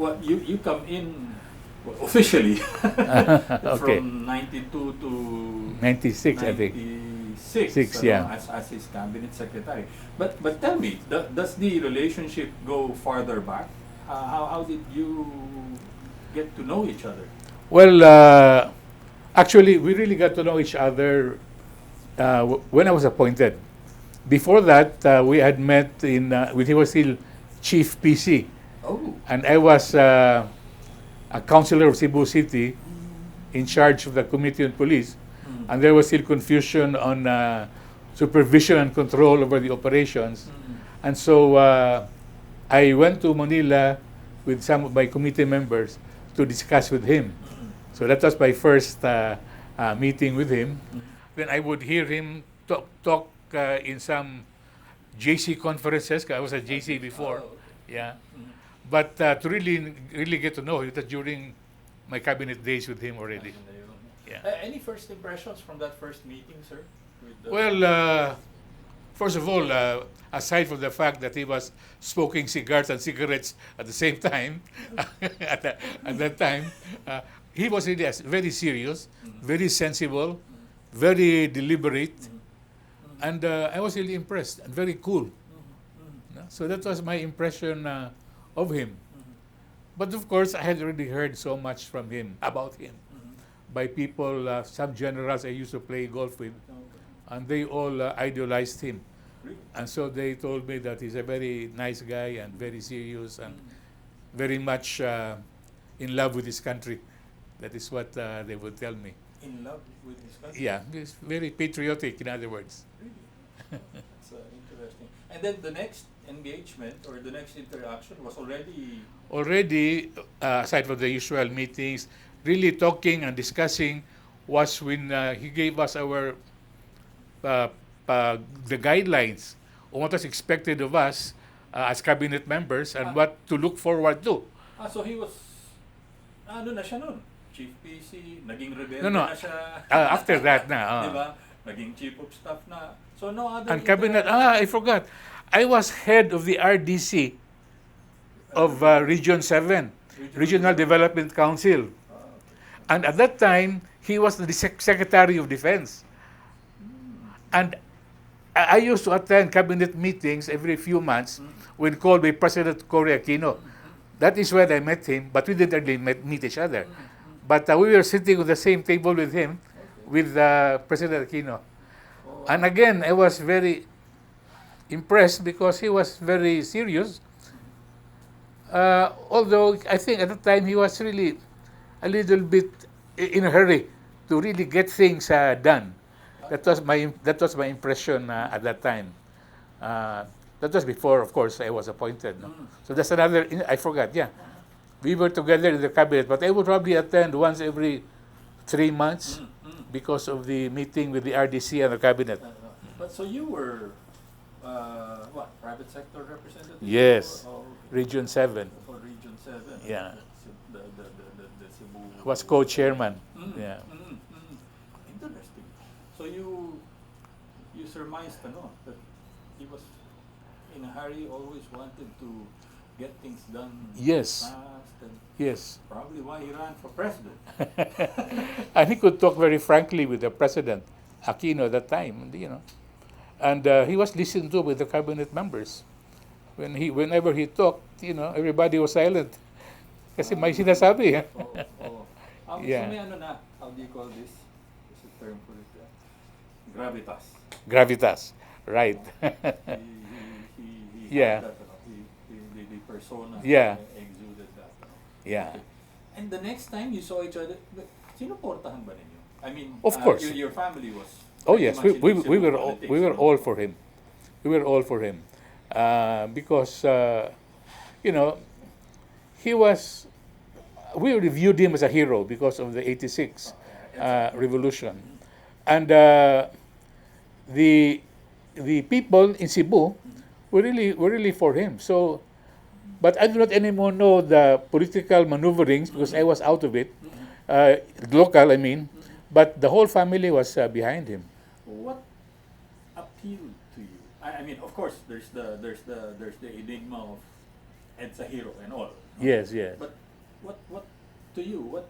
Well, you come in officially Okay. from 92 to 96, I think. 96 Six, yeah. as his cabinet secretary. But tell me, does the relationship go farther back? How did you get to know each other? Well, actually, we really got to know each other when I was appointed. Before that, we had met when he was still Chief PC, Oh. and I was a councillor of Cebu City in charge of the Committee on Police, Mm. and there was still confusion on supervision and control over the operations. Mm. And so I went to Manila with some of my committee members to discuss with him. Mm. So that was my first meeting with him. Mm. Then I would hear him talk in some JC conferences. 'Cause I was at JC before, Oh, okay. yeah. Mm. But to really get to know him, it was during my cabinet days with him already. Yeah. Any first impressions from that first meeting, sir? With the- Well, first of all, aside from the fact that he was smoking cigars and cigarettes at the same time, at that time, he was really very serious, very sensible, very deliberate, and I was really impressed and very cool. No? So that was my impression of him. But of course, I had already heard so much from him, about him, by people, some generals I used to play golf with, and they all idolized him. Really? And so they told me that he's a very nice guy and very serious and very much in love with his country. That is what they would tell me. In love with his country? Yeah, he's very patriotic, in other words. Really? That's interesting. And then the next engagement or the next interaction was Already, aside from the usual meetings, really talking and discussing was when he gave us our the guidelines on what was expected of us as cabinet members and what to look forward to. so he was, ano na siya nun? Chief PC, naging rebelde No, na siya. after that na. Diba? Naging chief of staff na. So no other And cabinet, interaction? I forgot. I was head of the RDC of Region 7, Regional Development Council. And at that time, he was the Secretary of Defense. And I used to attend cabinet meetings every few months when called by President Cory Aquino. That is when I met him, but we didn't really meet each other. But we were sitting at the same table with him, with President Aquino. And again, I was very impressed because he was very serious. Although I think at the time he was really a little bit in a hurry to really get things done. That was my impression at that time. That was before, of course, I was appointed. No? So that's another. I forgot. Yeah, we were together in the cabinet, but I would probably attend once every 3 months because of the meeting with the RDC and the cabinet. But so you were, what, private sector representative? Yes, Or Region 7. for Region 7? Yeah. The Cebu. Was co-chairman. Mm, Yeah. Interesting. So you surmised that he was in a hurry, always wanted to get things done Yes. fast, and Yes. probably why he ran for president. And he could talk very frankly with the president, Aquino, at that time, And he was listened to with the cabinet members. Whenever he talked, everybody was silent. Kasi may sinasabi. Yeah. So may how do you call this? There's a term for it. Gravitas. Gravitas, right. He Yeah. had that, the persona Yeah. exuded that. Yeah. And the next time you saw each other, sinuportahan ba ninyo? I mean, Of course. Your family was. Oh pretty yes, much we into were politics, we were all for him. We were all for him because he was. We reviewed him as a hero because of the '86 revolution, and the people in Cebu were really for him. So, but I do not anymore know the political maneuverings because I was out of it, local, I mean. But the whole family was behind him. What appealed to you? I mean, of course, there's the enigma of Ed's a hero and all. Yes, yes. But what to you? What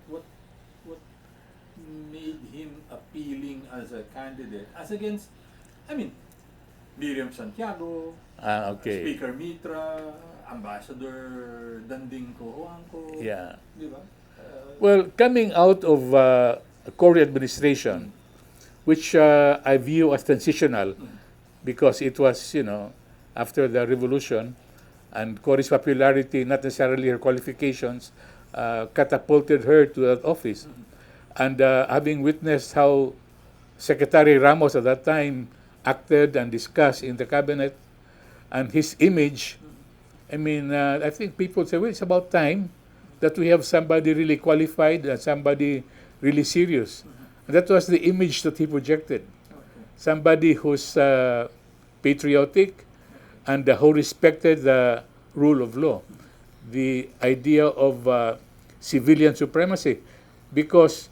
made him appealing as a candidate as against? I mean, Miriam Santiago, Okay. Speaker Mitra, Ambassador Danding Cojuangco. Yeah. Di ba? Well, coming out of Cory administration, which I view as transitional because it was, after the revolution, and Cory's popularity, not necessarily her qualifications, catapulted her to that office. And having witnessed how Secretary Ramos at that time acted and discussed in the cabinet, and his image, I mean, I think people say, well, it's about time that we have somebody really qualified and somebody really serious. And that was the image that he projected. Somebody who's patriotic and who respected the rule of law. The idea of civilian supremacy. Because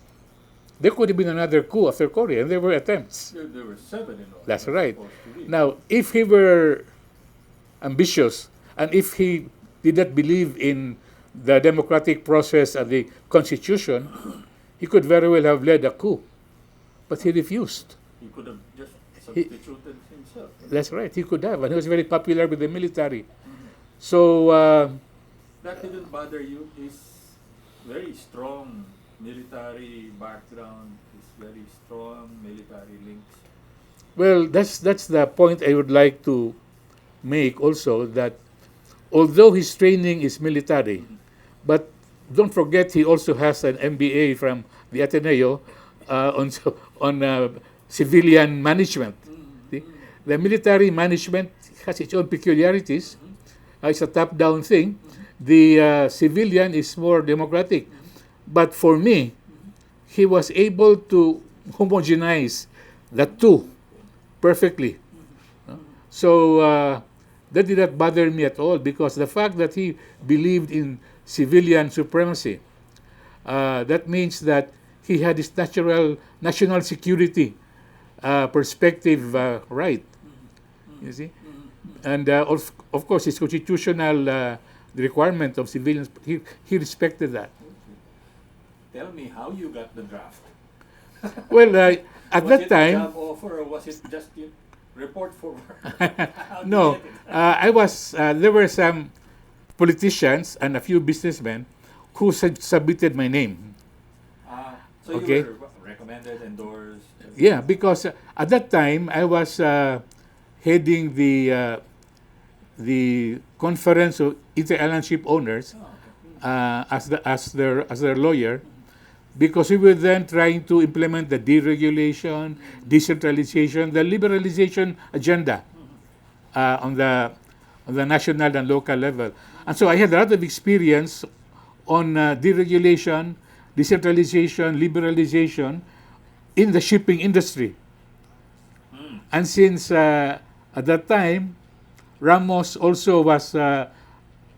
there could have been another coup after Korea, and there were attempts. There were 7 in all. That's right. Supposed to be. Now, if he were ambitious, and if he did not believe in the democratic process and the constitution, he could very well have led a coup. But he refused. He could have just substituted himself. That's right, he could have. And he was very popular with the military. So, That didn't bother you. His very strong military background, his very strong military links. well, that's the point I would like to make also, that although his training is military, but don't forget he also has an MBA from the Ateneo on civilian management. See? The military management has its own peculiarities. It's a top-down thing. The civilian is more democratic. But for me, he was able to homogenize the two perfectly. So that did not bother me at all, because the fact that he believed in civilian supremacy, that means that he had this natural national security perspective right. You see? And of course, his constitutional requirement of civilians, he respected that. Tell me how you got the draft. Well, at Was that it a time, job offer, or was it just you report for work? How did you no, get it? I was. There were some politicians and a few businessmen who submitted my name. So Okay. you were recommended, endorsed? Yeah, because at that time I was heading the conference of inter-island ship owners as their lawyer, because we were then trying to implement the deregulation, decentralization, the liberalization agenda on the national and local level. And so I had a lot of experience on deregulation, decentralization, liberalization in the shipping industry. And since at that time, Ramos also was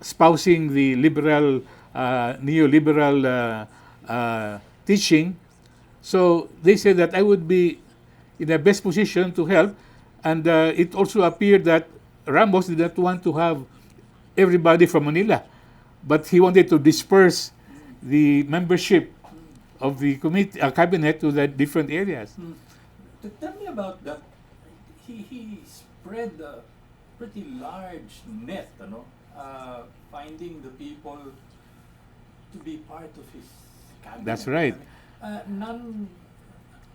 espousing the liberal, neoliberal teaching, so they said that I would be in the best position to help. And it also appeared that Ramos did not want to have everybody from Manila, but he wanted to disperse the membership of the cabinet to the different areas. Tell me about that. He spread a pretty large net, finding the people to be part of his cabinet. That's right.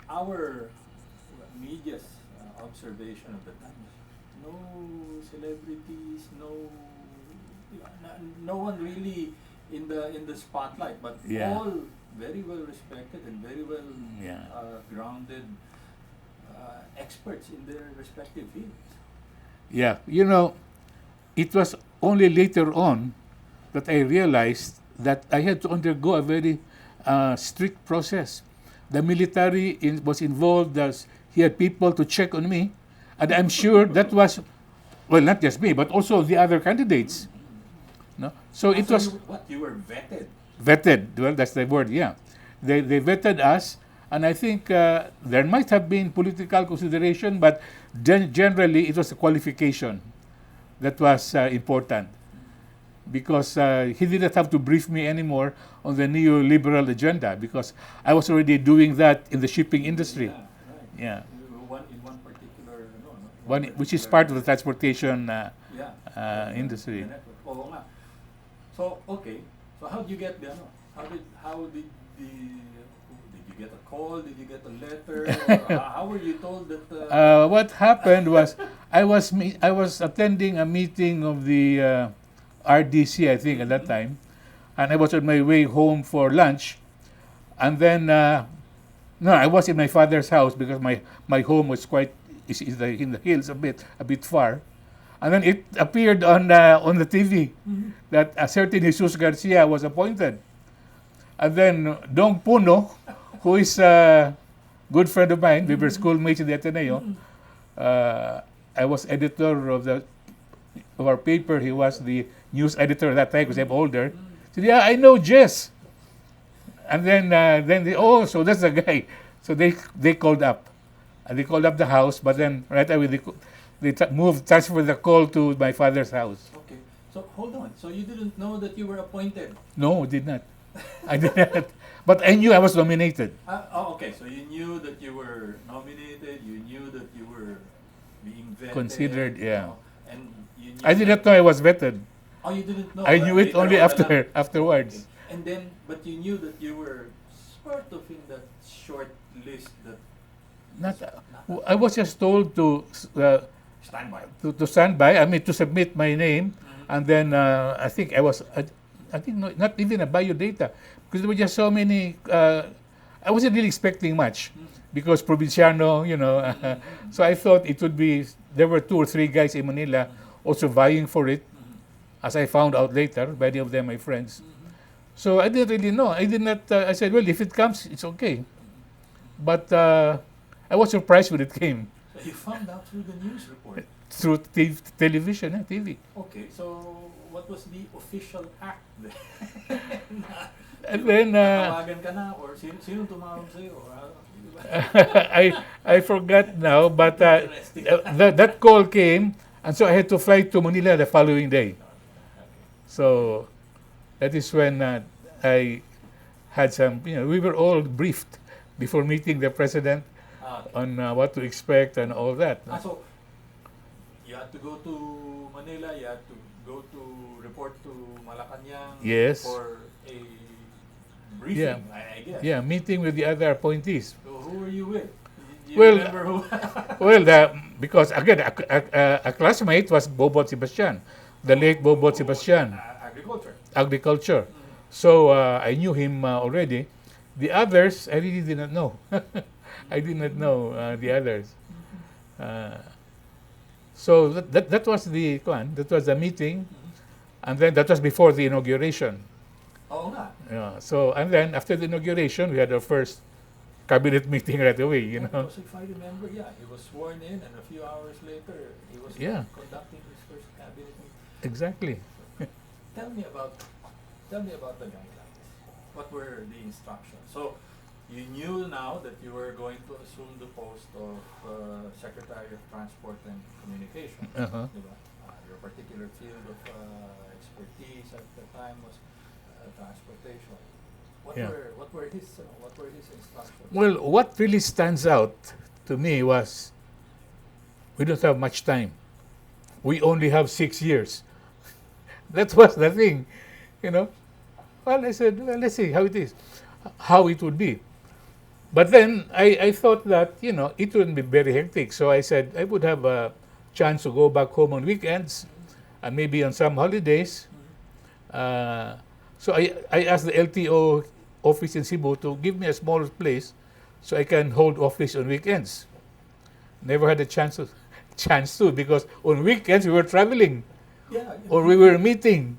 Our media's observation of the time, no celebrities, no one really in the spotlight, but Yeah. all very well respected and very well Yeah. grounded experts in their respective fields. Yeah, it was only later on that I realized that I had to undergo a very strict process. The military was involved. He had people to check on me, and I'm sure that was, well, not just me, but also the other candidates. No? So it was You were vetted. vetted. Well, that's the word. Yeah, they vetted us, and I think there might have been political consideration, but generally it was a qualification that was important. because he didn't have to brief me anymore on the neoliberal agenda because I was already doing that in the shipping industry. Yeah, right. Yeah, In one particular, which is part of the transportation yeah, industry. the network. Oo nga. So, okay. So, how did you get the, ano? How did you get a call? Did you get a letter? Or how were you told that? What happened was I was attending a meeting of the RDC, I think, at that time, and I was on my way home for lunch, and then no, I was in my father's house because my home was is in the hills a bit far, and then it appeared on the TV that a certain Jesus Garcia was appointed, and then Dong Puno, who is a good friend of mine, we were schoolmates in the Ateneo. I was editor of our paper. He was the news editor at that time because I'm older. Said, yeah, I know Jess. And then so that's the guy. So they called up, and they called up the house. But then right away they transferred the call to my father's house. Okay. So hold on. So you didn't know that you were appointed? No, I did not. I did not. But I knew I was nominated. Okay. So you knew that you were nominated. You knew that you were being vetted. Considered, yeah. And you knew I did not know I was vetted. Oh, you didn't know. I knew it Later only on na lang. afterwards. Okay. And then, but you knew that you were sort of in that short list that Not. I was just told to stand by. to stand by. I mean, to submit my name, and then I think I think not even a biodata because there were just so many. I wasn't really expecting much because provinciano, so I thought it would be. There were 2 or 3 guys in Manila also vying for it, as I found out later. Many of them my friends. So I didn't really know. I did not. I said, well, if it comes, it's okay. But I was surprised when it came So you found out through the news report. through television, TV. Okay, so what was the official act then? And then Natawagan ka na or sino tumawag sa'yo? I forgot now, but Interesting. that call came, and so I had to fly to Manila the following day. So that is when I had some, we were all briefed before meeting the president on what to expect and all that. So you had to go to Manila, you had to go to report to Malacanang Yes. for a briefing, Yeah. I guess. Yeah, meeting with the other appointees. So who were you with? Do you Well, remember who? Well, because again, a classmate was Bobot Sebastian, the late Bobot Sebastian, Agriculture. agriculture. So I knew him already. The others, I really did not know. I did not know the others. So that was the plan. That was the meeting, and then that was before the inauguration. Oo nga. Yeah. So and then after the inauguration, we had our first cabinet meeting right away. Because if I remember, he was sworn in, and a few hours later, he was Yeah. conducting his first cabinet meeting. Exactly. Tell me about the guidelines. What were the instructions? So you knew now that you were going to assume the post of Secretary of Transport and Communication. Uh-huh. Diba? Your particular field of expertise at the time was transportation. Yeah. What were his instructions? Well, what really stands out to me was we don't have much time. We only have 6 years. That was the thing, Well, I said, well, let's see how it is, how it would be. But then I thought that, it wouldn't be very hectic. So I said I would have a chance to go back home on weekends and maybe on some holidays. So I asked the LTO office in Cebu to give me a small place so I can hold office on weekends. Never had a chance to because on weekends we were traveling or we were meeting.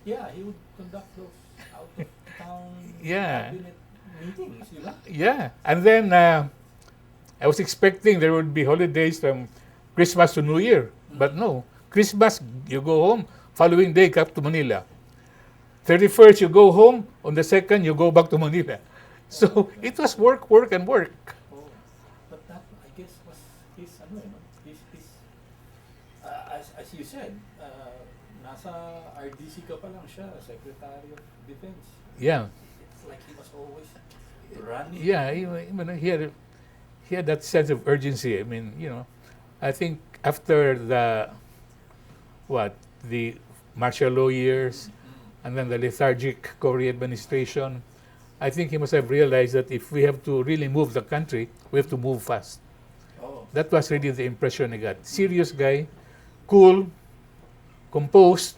Yeah, he would conduct those out of town Yeah. cabinet meetings, diba? Yeah, and then I was expecting there would be holidays from Christmas to New Year, but no. Christmas, you go home. Following day, come to Manila. 31st, you go home. On the 2nd, you go back to Manila. So it was work, and work. Oh, but that I guess was his, his as you said, nasa RDC ka pa lang siya, Secretary of Defense. Yeah. It's like he was always running. Yeah, he had that sense of urgency. I mean, I think after the martial law years and then the lethargic Cory administration, I think he must have realized that if we have to really move the country, we have to move fast. Oh. That was really the impression I got. Serious guy, cool, composed,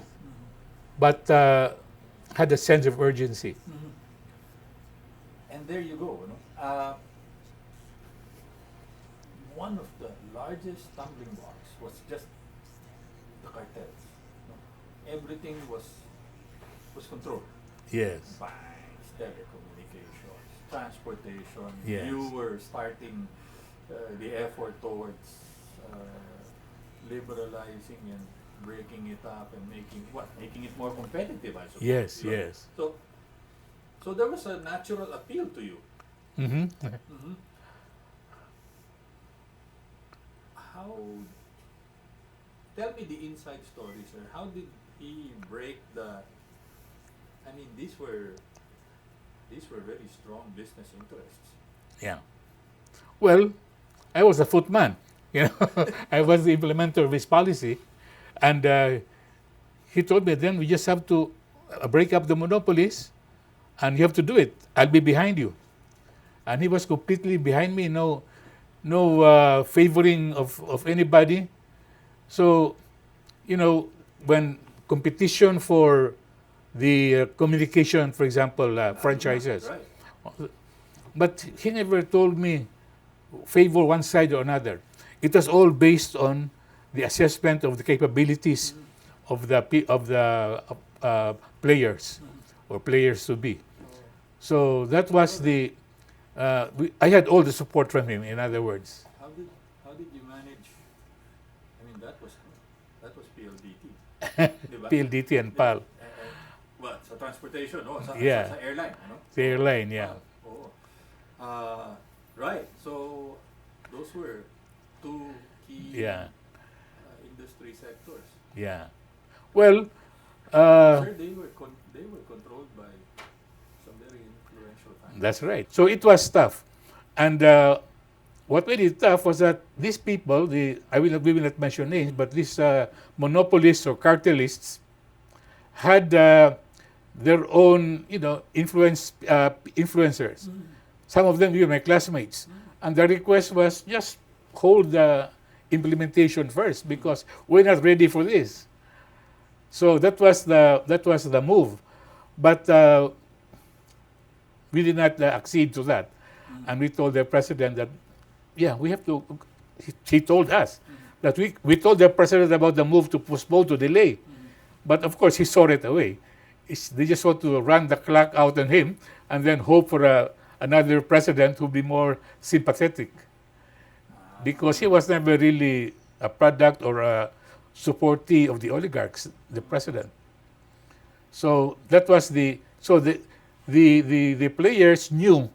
but had a sense of urgency. And there you go. No? One of the largest stumbling blocks was just the cartels. No? Everything was controlled. Yes. Banks, telecommunications, transportation. Yes. You were starting the effort towards liberalizing and breaking it up and making it more competitive, I suppose. Yes, you know? yes. So there was a natural appeal to you. Mm-hmm. Tell me the inside story, sir. How did he break I mean, these were very strong business interests. Yeah. Well, I was a footman. I was the implementer of his policy, and he told me then we just have to break up the monopolies, and you have to do it. I'll be behind you. And he was completely behind me. No favoring of anybody. So, when competition for the communication, for example, franchises. Right. But he never told me favor one side or another. It was all based on the assessment of the capabilities of the players or players to be. So that was I had all the support from him. In other words, How did you manage? I mean, that was PLDT. Diba? PLDT and PAL, What? Sa transportation, no? Sa airline, no? the airline, yeah. Oo. Right. So those were two key industry sectors. Yeah. Well, Sir, they were controlled by some very influential families. that's right. So it was tough. And what made it tough was that these people, we will not mention names, but these monopolists or cartelists had their own, influencers. Some of them were my classmates. And the request was just hold the implementation first because we're not ready for this. So that was the move. But we did not accede to that. And we told the president that, we have to, he told us that we told the president about the move to postpone, to delay. But of course, he saw it away. They just want to run the clock out on him and then hope for another president who'll be more sympathetic. Because he was never really a product or a supportee of the oligarchs, the president. So that was the players knew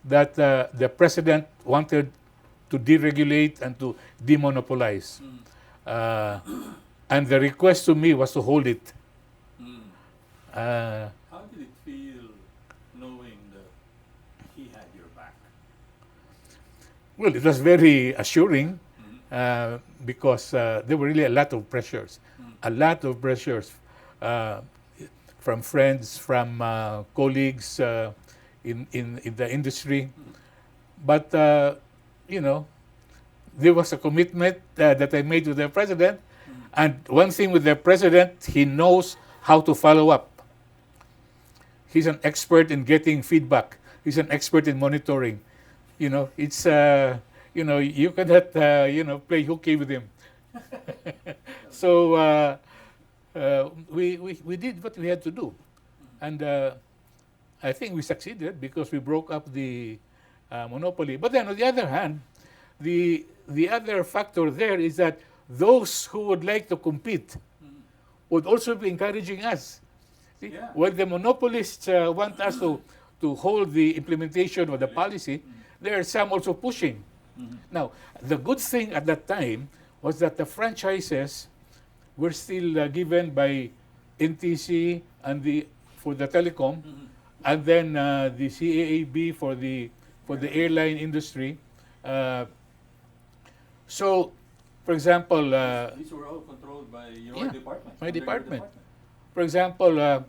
that the president wanted to deregulate and to demonopolize. And the request to me was to hold it. How did it feel knowing that he had your back? Well, it was very assuring because there were really a lot of pressures. From friends, from colleagues in the industry. But, there was a commitment that I made to the president. And one thing with the president, he knows how to follow up. He's an expert in getting feedback. He's an expert in monitoring. It's, you cannot, play hooky with him. So we did what we had to do. And I think we succeeded because we broke up the monopoly. But then on the other hand, the other factor there is that those who would like to compete would also be encouraging us. See, when the monopolists want us to hold the implementation of the policy, there are some also pushing. Now, the good thing at that time was that the franchises were still given by NTC and for the telecom, and then the CAAB for the airline industry. So, for example, These were all controlled by your yeah, department. my under your department. For example,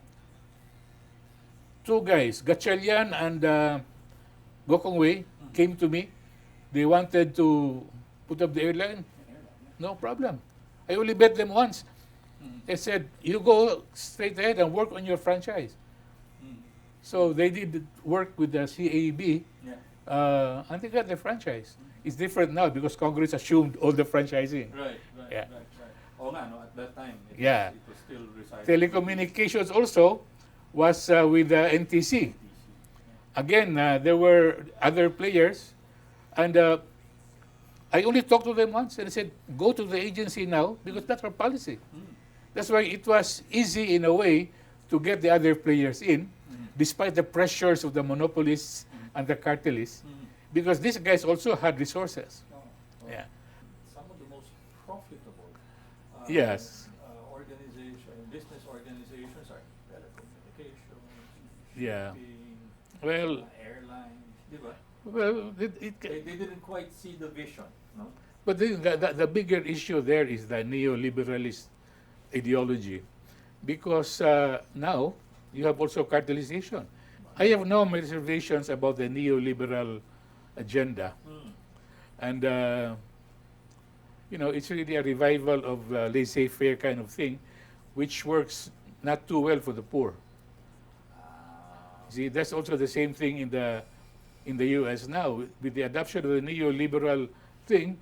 two guys, Gatchalian and Gokong Wei, came to me. They wanted to put up the airline. No problem. I only bet them once. They said, you go straight ahead and work on your franchise. So they did work with the CAB, and they got the franchise. It's different now because Congress assumed all the franchising. Right. Yeah. Oh, no, at that time, it was still residing. Telecommunications also was with NTC. Again, there were other players, and I only talked to them once, and I said, go to the agency now because that's our policy. That's why it was easy in a way to get the other players in, despite the pressures of the monopolists and the cartelists, because these guys also had resources. Yeah. Some of the most profitable Yes. business organizations are telecommunications, Yeah. shipping, Well, airlines, di ba? well, They didn't quite see the vision, no? but the bigger issue there is the neoliberalist ideology, because now you have also cartelization. I have no reservations about the neoliberal agenda, and it's really a revival of laissez-faire kind of thing, which works not too well for the poor. See, that's also the same thing in the U.S. now with the adoption of the neoliberal thing.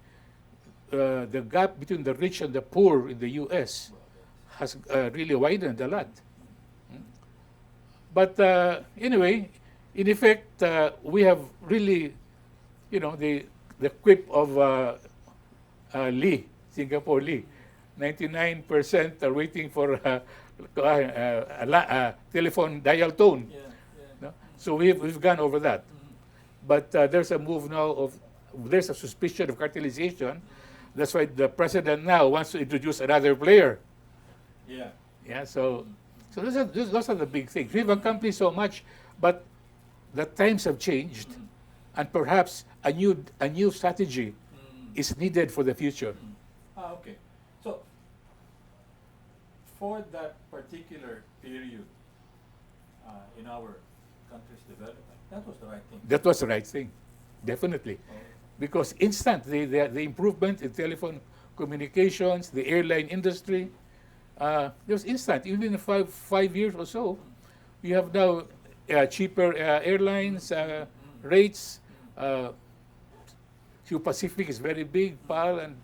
The gap between the rich and the poor in the U.S. has really widened a lot. But anyway, in effect, we have really, the quip of Lee, Singapore Lee. 99% are waiting for a telephone dial tone. No? So we've gone over that. But there's a move now there's a suspicion of cartelization. That's why the president now wants to introduce another player. Yeah. So those are the big things. We've accomplished so much, but the times have changed, and perhaps a new strategy is needed for the future. Okay. So for that particular period in our country's development, that was the right thing. That was the right thing, definitely. Because instant, the improvement in telephone communications, the airline industry, there was instant. Even in five years or so, you have now cheaper airlines rates. Q Pacific is very big, PAL, and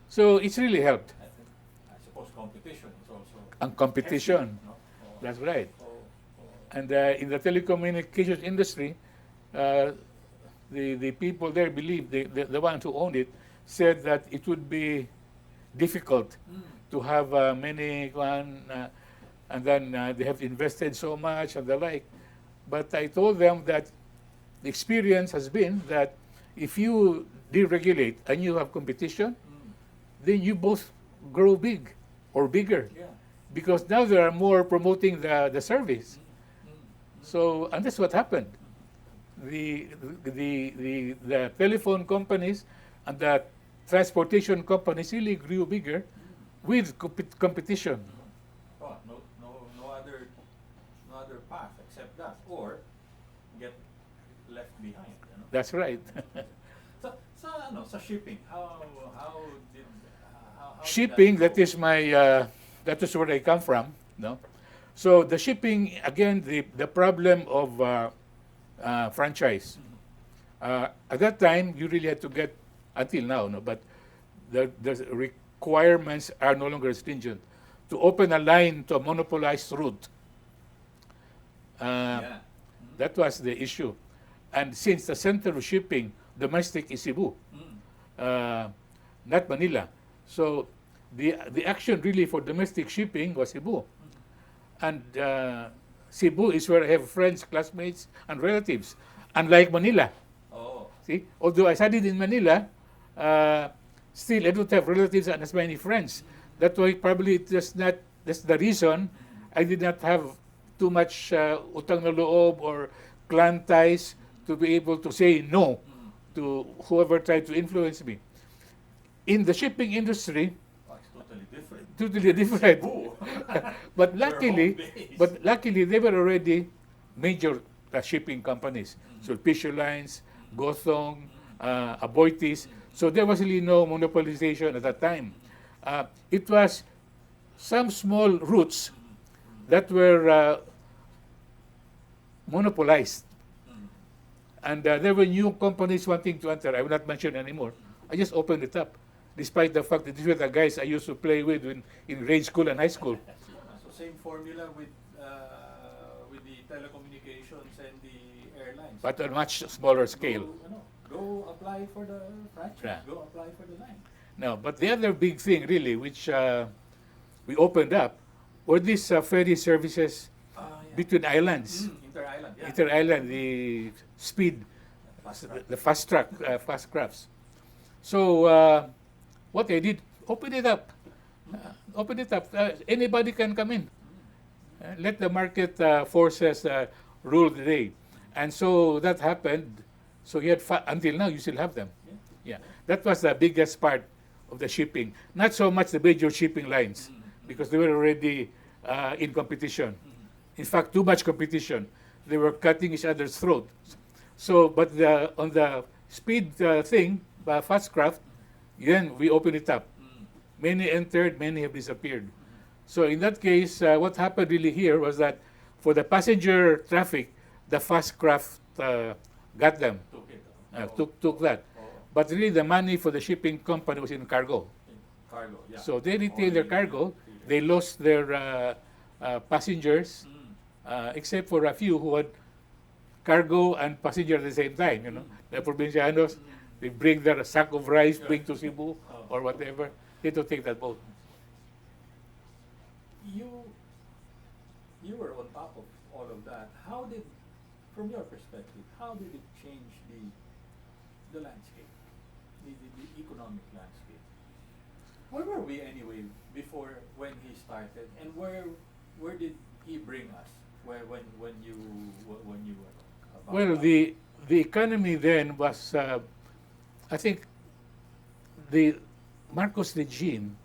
so it's really helped. I suppose competition is also. And competition, excellent, no? that's right. And in the telecommunications industry, the people there believe, the ones who owned it, said that it would be difficult to have many, and then they have invested so much and the like. But I told them that the experience has been that if you deregulate and you have competition, then you both grow big or bigger. Yeah. Because now there are more promoting the service. So, and that's what happened. The telephone companies and the transportation companies really grew bigger with competition. Oh, no other path except that, or get left behind. That's right. Sa shipping, how Shipping, did that is that is where I come from. No, so the shipping again, the problem of franchise. At that time, you really had to get, until now, no, but the requirements are no longer stringent. To open a line to a monopolized route, that was the issue. And since the center of shipping, domestic is Cebu, not Manila. So the action really for domestic shipping was Cebu. And Cebu is where I have friends, classmates, and relatives, unlike Manila. See, although I studied in Manila, still I don't have relatives and as many friends. That's why probably it does not, that's the reason I did not have too much utang na loob or clan ties to be able to say no to whoever tried to influence me. In the shipping industry, Oh, it's totally different. totally different. Cebu. but Your luckily, home base. but luckily they were already major shipping companies. Sulpicio Lines, Gothong, Aboitiz. So there was really no monopolization at that time. It was some small routes that were monopolized. And there were new companies wanting to enter. I will not mention anymore. I just opened it up, despite the fact that these were the guys I used to play with in grade school and high school. So same formula with the telecommunications and the airlines. But on a much smaller scale. Go apply for the franchise. Yeah. Go apply for the line. No, but the other big thing, really, which we opened up, were these ferry services between islands. Inter-island. Yeah. Inter-island, the speed, the fast track, fast crafts. So what I did, open it up. Open it up. Anybody can come in. Let the market forces rule the day. And so that happened. So you had until now, you still have them. Yeah, that was the biggest part of the shipping. Not so much the major shipping lines, because they were already in competition. In fact, too much competition. They were cutting each other's throat. So, but on the speed thing, fast craft, then we opened it up. Many entered, many have disappeared. So in that case, what happened really here was that for the passenger traffic, the fast craft got them, took that. But really the money for the shipping company was in cargo. Cargo, yeah. So they retailed their cargo. They lost their passengers, except for a few who had cargo and passenger at the same time. You know, the provincianos, they bring their sack of rice, bring to Cebu or whatever. They don't take that boat. You were on top of all of that. How did, from your perspective, how did it change the landscape, the economic landscape? Where were we anyway before when he started, and where did he bring us? When you were about Well, the economy then was, I think, the Marcos regime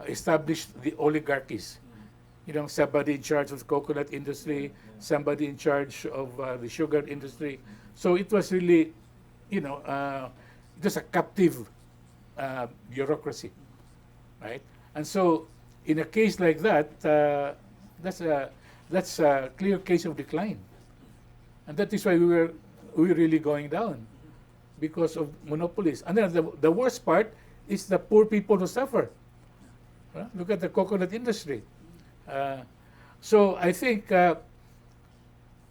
established the oligarchies. You know, somebody in charge of the coconut industry, somebody in charge of the sugar industry. So it was really, you know, it was a captive bureaucracy, right? And so, in a case like that, that's a clear case of decline, and that is why we were really going down because of monopolies. And then the worst part is the poor people who suffer. Look at the coconut industry. So I think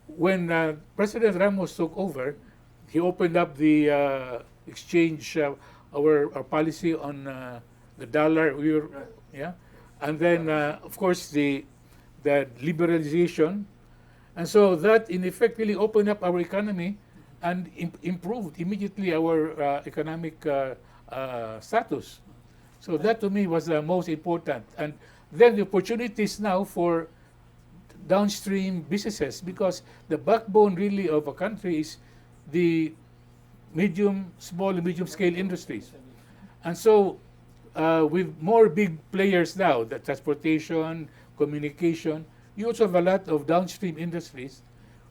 when President Ramos took over, he opened up the exchange, our policy on the dollar. We were, yeah, and then of course the liberalization, and so that in effect really opened up our economy and improved immediately our economic status. So that to me was the most important. And then the opportunities now for downstream businesses, because the backbone really of a country is the small and medium scale industries. And so with more big players now, the transportation, communication, you also have a lot of downstream industries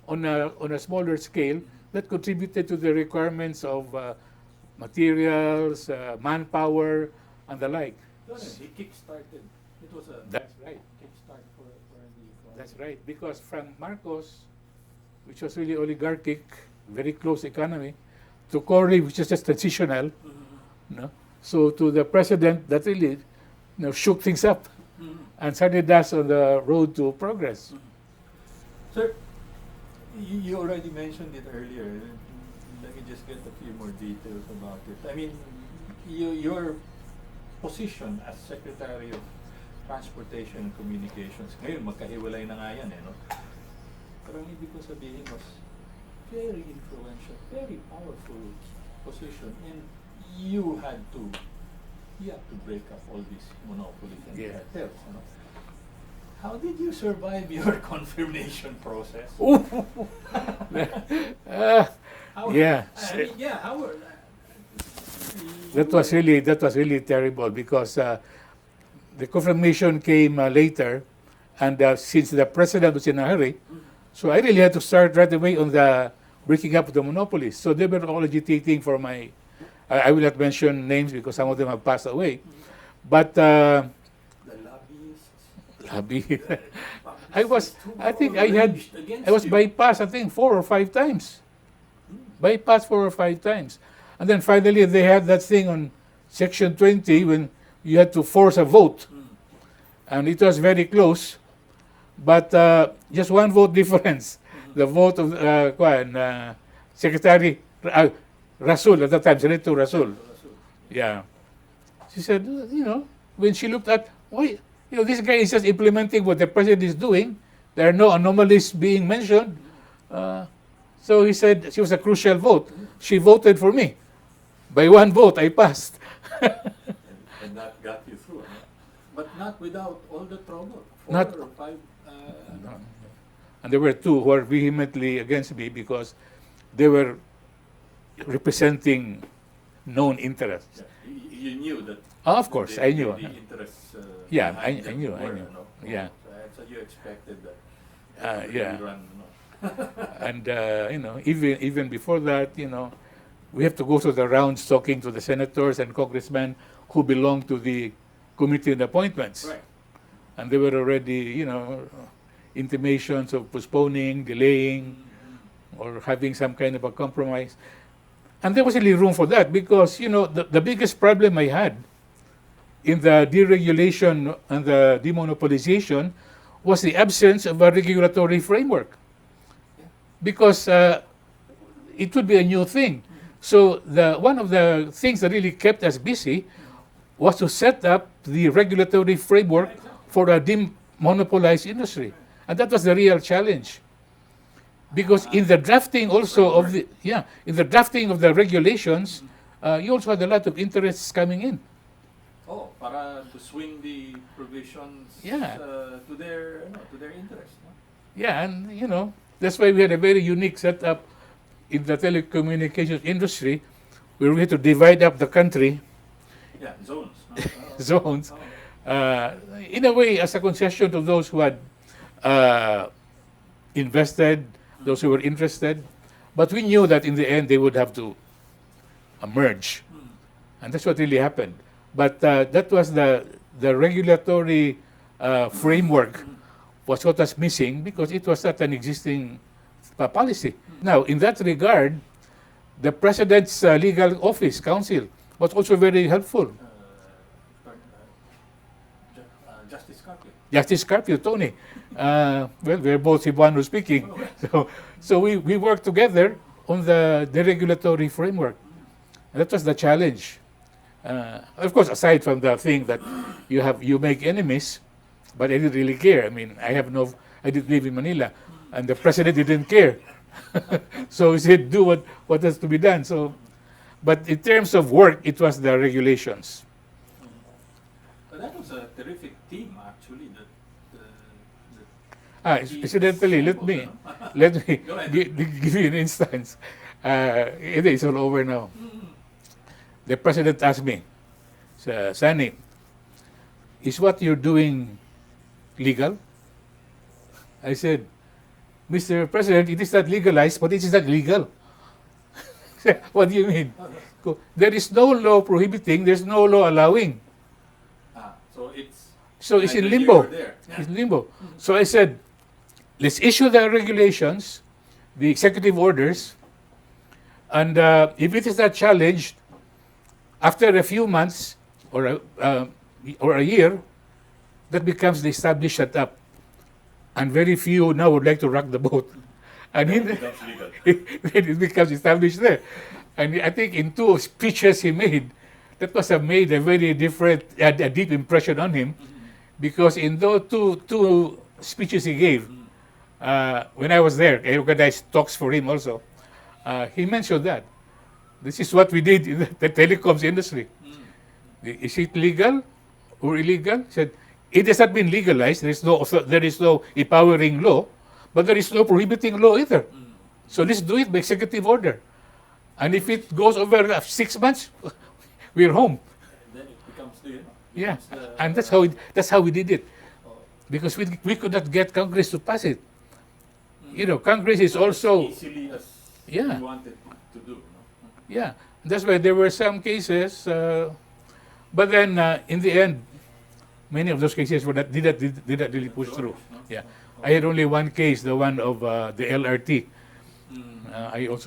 on a smaller scale that contributed to the requirements of materials, manpower, and the like. He kick-started. It was a That's right. kickstart for the economy. That's right. Because from Marcos, which was really oligarchic, very close economy, to Cory, which is just transitional, no? So to the president, that really shook things up and started us on the road to progress. Sir, you already mentioned it earlier. Let me just get a few more details about it. I mean, your position as Secretary of Transportation and Communications, ngayon magkahiwalay na nga yan, no? Pero ang ibig ko sabihin was very influential, very powerful position, and you had to you have to break up all these monopolies and Yeah. cartels. How did you survive your confirmation process? Uh, How, yeah. I mean, yeah. How were That was really terrible because the confirmation came later, and since the president was in a hurry, so I really had to start right away on the breaking up of the monopolies. So they were all agitating for my. I will not mention names because some of them have passed away, but the lobbyists. lobby. Publicists who I think were I had. arranged against I was you. bypassed. I think 4 or 5 times. Bypassed 4 or 5 times, and then finally they had that thing on Section 20 when you had to force a vote, and it was very close, but just one vote difference. The vote of Secretary Rasul at that time, Senator Rasul. Yeah, she said, when she looked at why, this guy is just implementing what the president is doing. There are no anomalies being mentioned. So he said she was a crucial vote. She voted for me. By one vote, I passed. And that got you through. But not without all the trouble. 4 Not- or 5. And there were 2 who were vehemently against me because they were representing known interests. You knew that. Of course, I knew. The interests. Yeah, behind I them knew, were, Yeah. So you expected that. Yeah. You run, And even before that, we have to go through the rounds talking to the senators and congressmen who belong to the committee on appointments. Right. And there were already, intimations of postponing, delaying, or having some kind of a compromise. And there wasn't really room for that because, the biggest problem I had in the deregulation and the demonopolization was the absence of a regulatory framework. Because it would be a new thing. So one of the things that really kept us busy was to set up the regulatory framework for a demonopolized industry. And that was the real challenge. Because in the drafting also of the regulations, you also had a lot of interests coming in. Oh, para to swing the provisions Yeah. to their interest. Yeah, and that's why we had a very unique setup in the telecommunications industry, where we had to divide up the country Yeah, zones. zones, Oh. in a way as a concession to those who had invested, those who were interested. But we knew that in the end they would have to merge, and that's what really happened. But that was the regulatory framework was what was missing because it was not an existing policy. Now, in that regard, the President's legal office, counsel, was also very helpful. Justice Carpio. Justice Carpio, Tony. Well, we're both Cebuano speaking. So we worked together on the regulatory framework. That was the challenge. Of course, aside from the thing that you make enemies, but I didn't really care. I mean, I didn't live in Manila, and the president didn't care. So he said, do what has to be done. So, but in terms of work, it was the regulations. But that was a terrific team, actually. Incidentally, let me Go ahead. give you an instance. It is all over now. The president asked me, "Sonny, is what you're doing legal?" I said, "Mr. President, it is not legalized, but it is not legal." What do you mean? There is no law prohibiting, there's no law allowing. So it's in neither limbo. here nor there. Yeah. It's in limbo. So I said, let's issue the regulations, the executive orders, and if it is not challenged, after a few months or a year, that becomes the established setup. And very few now would like to rock the boat. And It becomes legal. it becomes established there. And I think in 2 speeches he made, that must have made a very a deep impression on him. Because in those two speeches he gave, when I was there, I organized talks for him also, he mentioned that. This is what we did in the telecoms industry. Is it legal or illegal? He said, it has not been legalized. There is no empowering law, but there is no prohibiting law either. So let's do it by executive order. And if it goes over 6 months, we're home. Then it becomes the, Yeah, becomes the, and that's how we did it, because we could not get Congress to pass it. Congress is also easily as Yeah. you wanted to do. No? yeah. That's why there were some cases, but then in the end, many of those cases did not really push through. No? Yeah, I had only one case, the one of the LRT.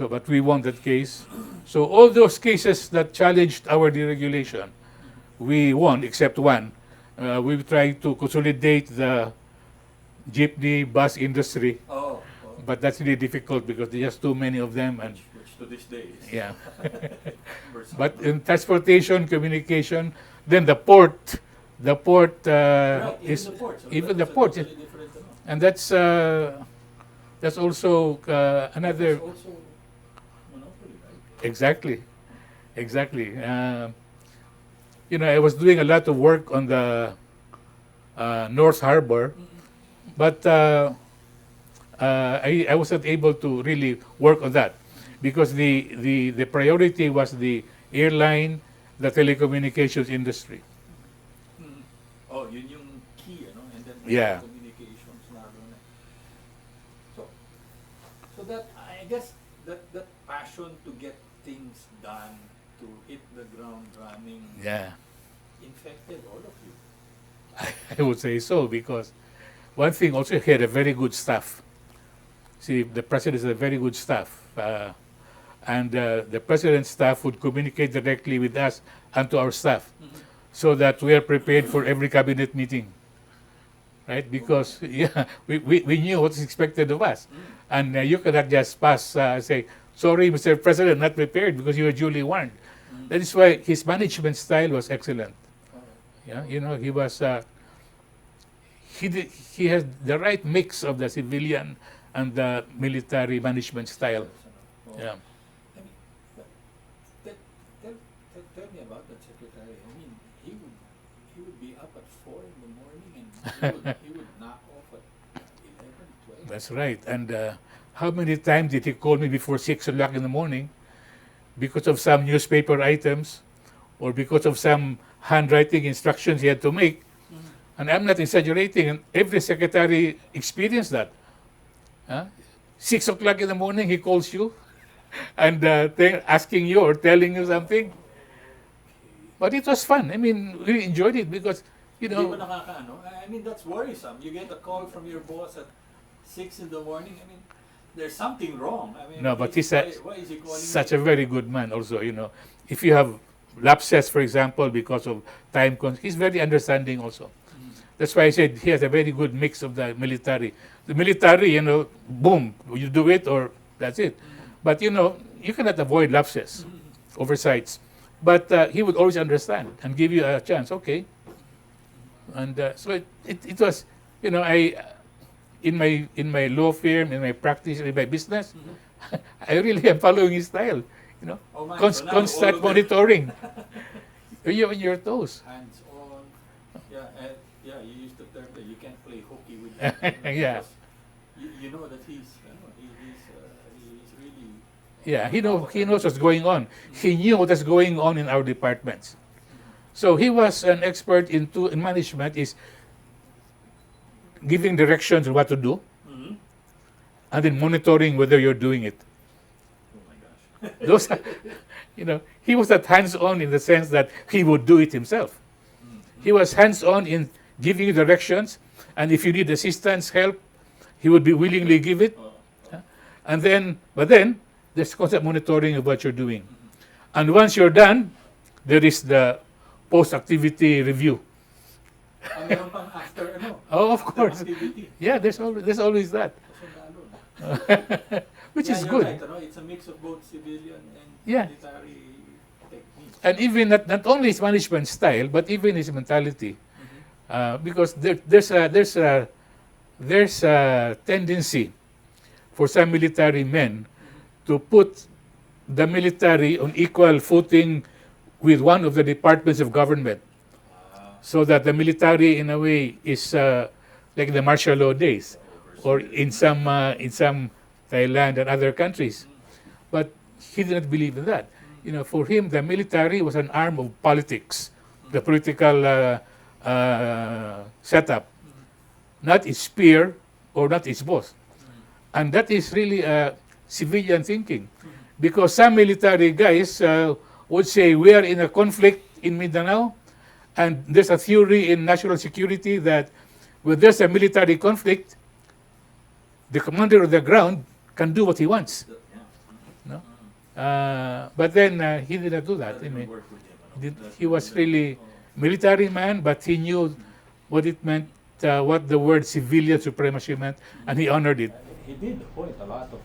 But we won that case. So all those cases that challenged our deregulation, we won, except one. We tried to consolidate the jeepney bus industry, Oh, but that's really difficult because there's just too many of them. And which to this day is yeah, cumbersome. but in transportation, communication, then the port Right, is even the port. So even the that's a port, totally different, and that's also another. That's also monopoly, right? Exactly. I was doing a lot of work on the North Harbor, but I wasn't able to really work on that because the priority was the airline, the telecommunications industry. Oh, yun yung key, and then Yeah. communications lalo na. So that, I guess, that passion to get things done, to hit the ground running, Yeah, infected all of you. I would say so because one thing also he had a very good staff. See, the president is a very good staff, and the president's staff would communicate directly with us and to our staff, so that we are prepared for every cabinet meeting, right? Because we knew what's expected of us, and you cannot just say, "Sorry, Mr. President, not prepared," because you were duly warned. That is why his management style was excellent. Yeah, he was. He has the right mix of the civilian and the military management style. Oh. Yeah. I mean, tell me about that secretary. I mean, he would be up at 4 in the morning and he would knock off at 11, 12. That's right. And how many times did he call me before 6 o'clock in the morning because of some newspaper items or because of some handwriting instructions he had to make? And I'm not exaggerating. And every secretary experienced that. 6 o'clock in the morning, he calls you and asking you or telling you something. But it was fun. I mean, we enjoyed it because, Hindi ba nakakaano? I mean, that's worrisome. You get a call from your boss at 6 in the morning. I mean, there's something wrong. I mean, No, but he's why is he calling such you? a very good man also, If you have lapses, for example, because of time, he's very understanding also. That's why I said he has a very good mix of the military. The military, boom, you do it or that's it. But, you cannot avoid lapses, oversights. But he would always understand and give you a chance, okay. And so it was, in my law firm, in my practice, in my business, I really am following his style. Oh my, so now all Constant of them- monitoring. You're on your toes. Hands on. Yeah, you used the term that you can't play hooky with him. Yeah. Because you know that he's really. Yeah, he knows what's going on. He knew what is going on in our departments. So he was an expert in management, is giving directions on what to do, Mm-hmm. and then monitoring whether you're doing it. Oh my gosh. Those, he was not hands-on in the sense that he would do it himself. He was hands-on in giving you directions, and if you need assistance, help, he would be willingly give it. But then there's constant monitoring of what you're doing. And once you're done, there is the post-activity review. Meron pang after Oh, of after course. activity. Yeah, there's always that, Sundalo. which is You're good. Right, it's a mix of both civilian and Yeah. military techniques. And even not only his management style, but even his mentality, because there's a tendency for some military men to put the military on equal footing with one of the departments of government, so that the military, in a way, is like the martial law days, or in some Thailand and other countries. But he did not believe in that. For him, the military was an arm of politics, the political setup, not its peer or not its boss. And that is really civilian thinking, because some military guys would say we are in a conflict in Mindanao, and there's a theory in national security that when there's a military conflict, the commander of the ground can do what he wants. No? But then he did not do that. He was really military man, but he knew what it meant, what the word civilian supremacy meant, and he honored it. He did hold a lot of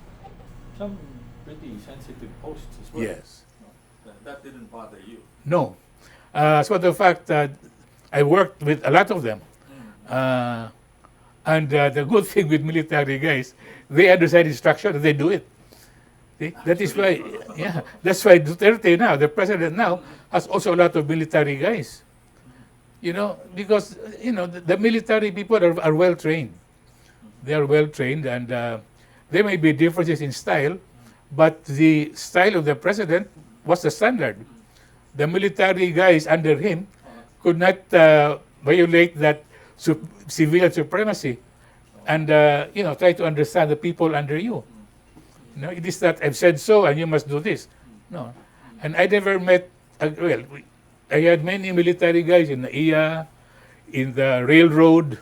some pretty sensitive posts as well. Yes. That didn't bother you. No. So the fact that I worked with a lot of them. And the good thing with military guys, they understand instruction and they do it. See? That is why, that's why Duterte now, the president now, has also a lot of military guys. Because, the military people are well trained. They are well trained, and there may be differences in style, but the style of the president was the standard. The military guys under him could not violate that civilian supremacy and try to understand the people under you. It is that I've said so and you must do this. No. And I never met, I had many military guys in the IA, in the railroad.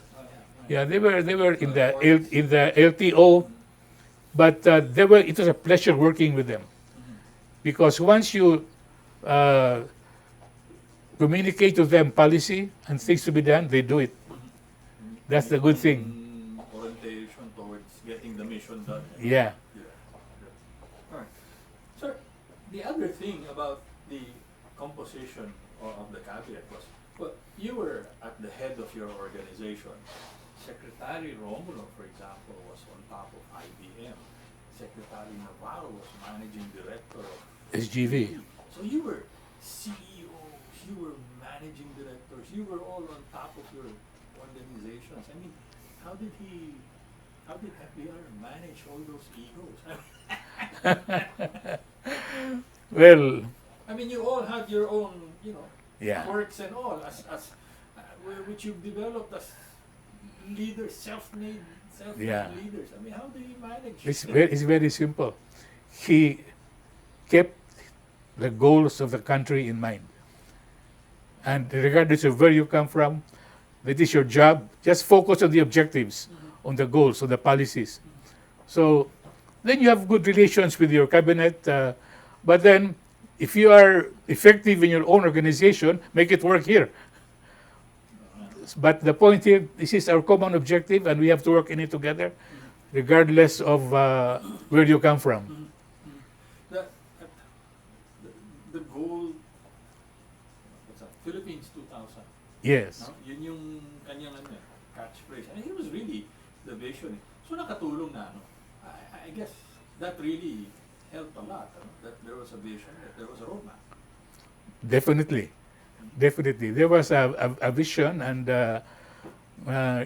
Yeah, they were in the LTO, but it was a pleasure working with them, because once you communicate to them policy and things to be done, they do it. That's the good thing. Orientation towards getting the mission done. Yeah. All right. Sir, the other thing about the composition of the cabinet was, well, you were at the head of your organization. Secretary Romulo, for example, was on top of IBM. Secretary Navarro was managing director of SGV. So you were CEOs, you were managing directors, you were all on top of your organizations. I mean, how did FVR manage all those egos? Well, I mean, you all had your own, yeah. works and all, which you've developed as leaders, self-made Yeah. leaders. I mean, how do you manage? It's very simple. He kept the goals of the country in mind. And regardless of where you come from, that is your job. Just focus on the objectives, on the goals, on the policies. So then you have good relations with your cabinet. But then, if you are effective in your own organization, make it work here. But the point here, this is our common objective, and we have to work in it together, regardless of where you come from. The goal, what's that? Philippines 2000. Yes. No? Yun yung kanyang catchphrase. And he was really the vision. So nakatulong na, I guess that really helped a lot. That there was a vision, that there was a roadmap. Definitely. There was a vision, and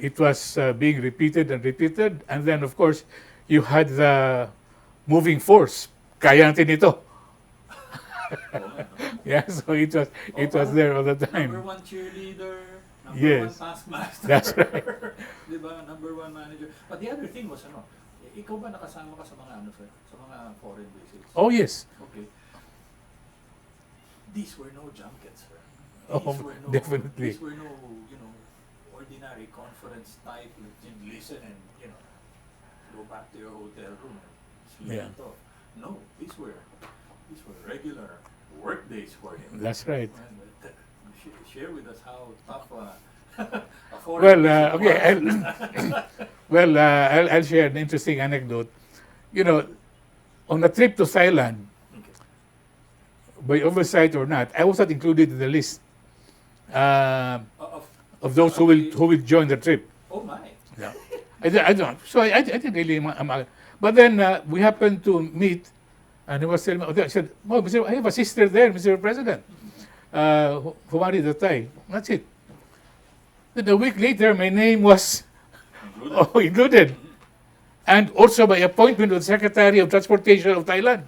it was being repeated, and then of course you had the moving force. Kaya natin ito. Yeah, so it was there all the time. Number one cheerleader, number Yes. one taskmaster. That's right. Diba? Number one manager. But the other thing was, ikaw ba nakasama ka sa mga sir? Sa mga foreign visits? Oh yes. Okay. These were no junkets, sir. Oh, definitely. These were no, ordinary conference type. You'd listen and, go back to your hotel room and sleep Yeah. it off. No, these were regular work days for him. That's right. And, share with us how tough a foreign Well, visit okay. was. I'll share an interesting anecdote. On a trip to Thailand, by oversight or not, I was not included in the list of those who will join the trip. Oh my. Yeah. I don't. So I didn't really. But then we happened to meet, and he was telling me, I said, "Oh, I have a sister there, Mr. President." Humari Datay. That's it. Then a week later, my name was included. And also by appointment of the Secretary of Transportation of Thailand.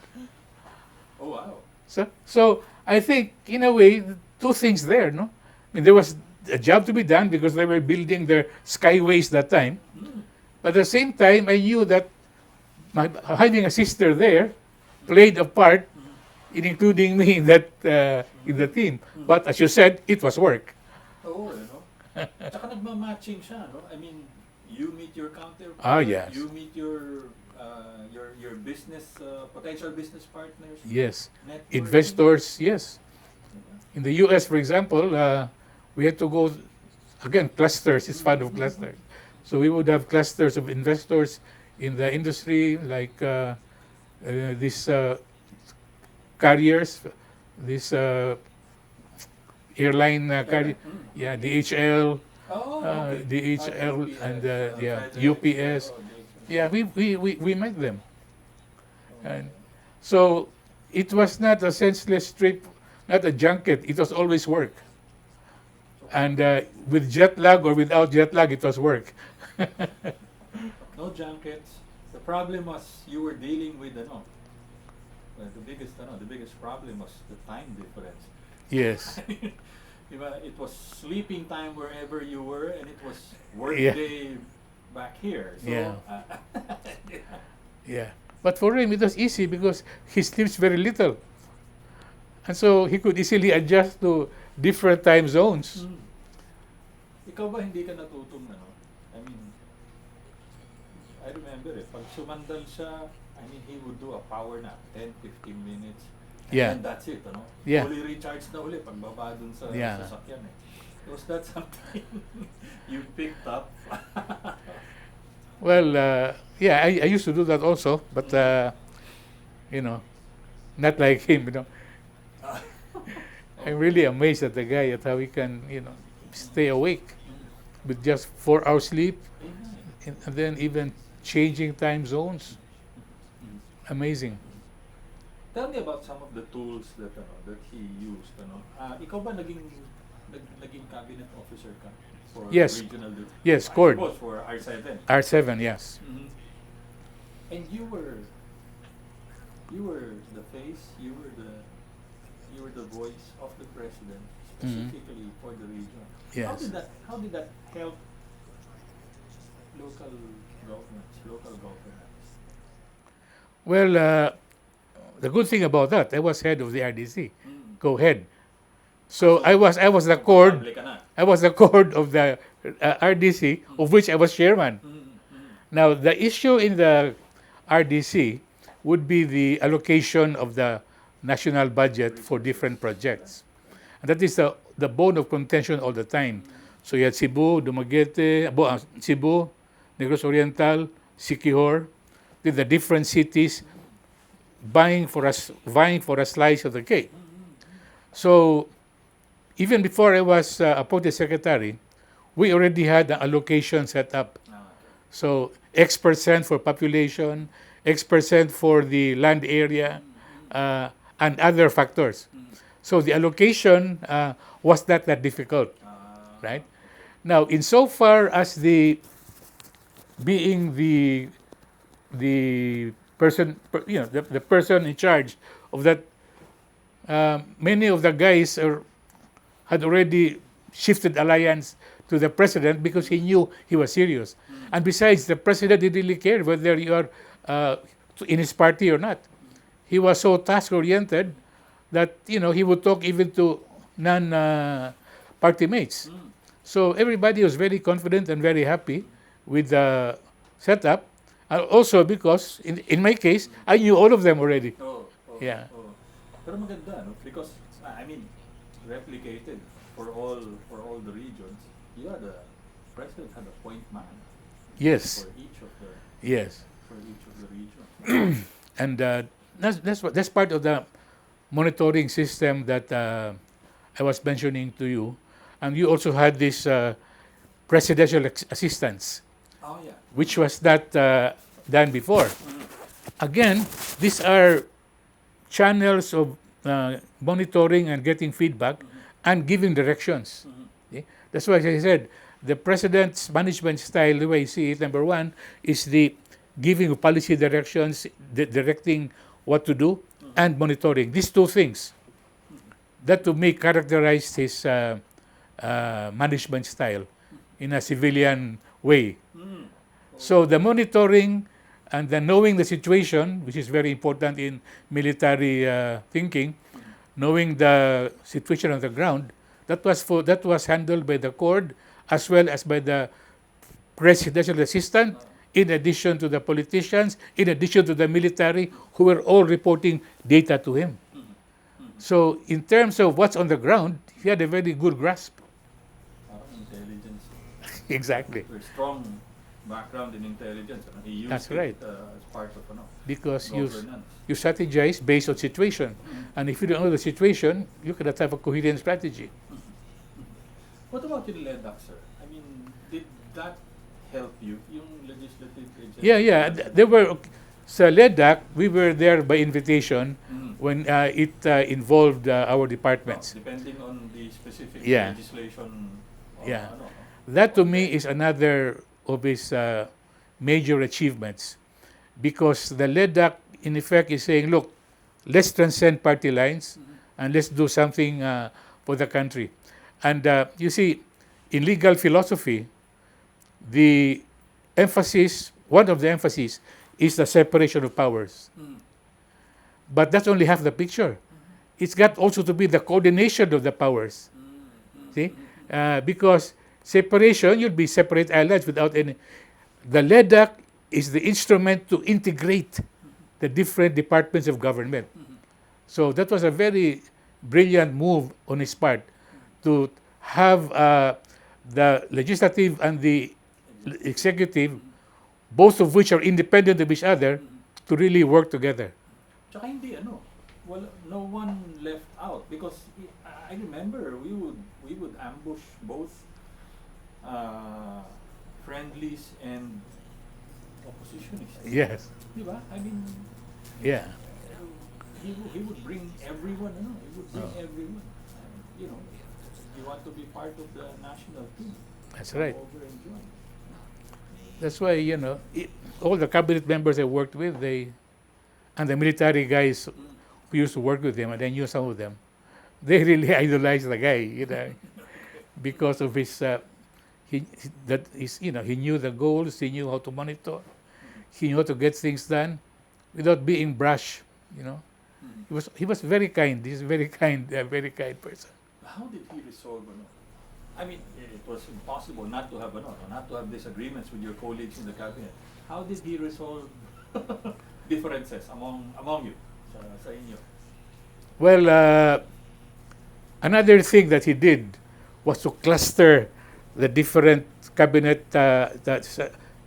Oh, wow. So I think, in a way, two things there, no? I mean, there was a job to be done because they were building their skyways that time. But at the same time, I knew that having a sister there played a part in including me in the team. But as you said, it was work. Oo, Tsaka nagmamatching siya, no? I mean, you meet your counterpart. Ah, yes. You meet your business, potential business partners. Yes. Networking. Investors, yes. In the US, for example, we had to go, again, clusters, it's fun of clusters. So we would have clusters of investors in the industry, like these carriers, this airline carrier, yeah, DHL, Oh, okay. DHL, UPS, and yeah, FedEx, UPS. oh, Yeah, we met them. And so it was not a senseless trip, not a junket. It was always work. And with jet lag or without jet lag, it was work. No junkets. The problem was you were dealing with the biggest problem was the time difference. Yes. It was sleeping time wherever you were, and it was work Yeah. day back here. So, Yeah. Yeah. But for him, it was easy because he sleeps very little. And so he could easily adjust to different time zones. Ikaw ba hindi ka natutong I mean, I remember pag sumandal siya, I mean, he would do a power nap, 10-15 minutes. And Yeah. then that's it, Yeah. Fully recharged na uli pagbaba dun sa Yeah. sasakyan Was that something you picked up? Well, yeah, I used to do that also, but not like him. I'm really amazed at the guy at how he can, stay awake with just 4 hours sleep, and then even changing time zones. Amazing. Tell me about some of the tools that he used. Ikaw ba naging cabinet officer ka for Yes. regional? Yes, I Cord. suppose for R7. R7, yes. And you were the face. You were the voice of the president specifically for the region. Yes. How did that help local governments? Well, the good thing about that, I was head of the RDC. Go ahead. So I was the cord. Public ka na. I was the cord of the RDC, of which I was chairman. Now, the issue in the RDC would be the allocation of the national budget for different projects. And that is the bone of contention all the time. So you had Cebu, Dumaguete, Cebu, Negros Oriental, Siquijor, the different cities vying for a slice of the cake. So even before I was appointed secretary, we already had an allocation set up. So X% for population, X% for the land area, and other factors. So the allocation was not that difficult, right? Now, insofar as being the person, the person in charge of that, many of the guys had already shifted alliance to the president because he knew he was serious. And besides, the president didn't really care whether you are in his party or not. He was so task-oriented that, he would talk even to non-party mates. So everybody was very confident and very happy with the setup. Also because, in my case, I knew all of them already. Yeah. Pero maganda, because, I mean, replicated for all the regions. The president had a point man. Yes. For each of the regions. And that's part of the monitoring system that I was mentioning to you. And you also had this presidential assistance, which was not done before. Again, these are channels of monitoring and getting feedback and giving directions. Okay? That's why I said the president's management style, the way I see it, number one, is the giving of policy directions, directing what to do, and monitoring. These two things, that to me characterize his management style in a civilian way. So the monitoring and the knowing the situation, which is very important in military thinking, knowing the situation on the ground, that was handled by the CORD as well as by the presidential assistant, in addition to the politicians, in addition to the military, who were all reporting data to him. So in terms of what's on the ground, he had a very good grasp. Intelligence. Exactly. Very strong background in intelligence. He used That's it right. as part of Because governance. you strategize based on situation. And if you don't know the situation, you cannot have a coherent strategy. What about in LEDAC, sir? I mean, did that help you, yung legislative agency? Yeah. There were, sa LEDAC, we were there by invitation when it involved our departments. Depending on the specific Yeah. legislation. Yeah. That to me is another of his major achievements, because the LEDAC in effect is saying, look, let's transcend party lines and let's do something for the country. And you see, in legal philosophy, the emphasis, one of the emphasis, is the separation of powers. But that's only half the picture. It's got also to be the coordination of the powers. See? Because separation, you'll be separate islands without any. The LEDAC is the instrument to integrate the different departments of government. So that was a very brilliant move on his part to have the legislative and the executive, both of which are independent of each other, to really work together. Tsaka hindi no one left out, because I remember we would ambush both friendlies and oppositionists. Yes. Diba? I mean, Yeah. he would bring everyone, he would bring everyone. And, you want to be part of the national team. That's right. Come over and join. That's why, all the cabinet members I worked with, and the military guys who used to work with him, and I knew some of them, they really idolized the guy, because of his, he knew the goals, he knew how to monitor, he knew how to get things done without being brash, He was very kind. He's a very kind person. How did he resolve I mean, it was impossible not to have disagreements with your colleagues in the cabinet. How did he resolve differences among you, sa inyo? Well, another thing that he did was to cluster the different cabinet.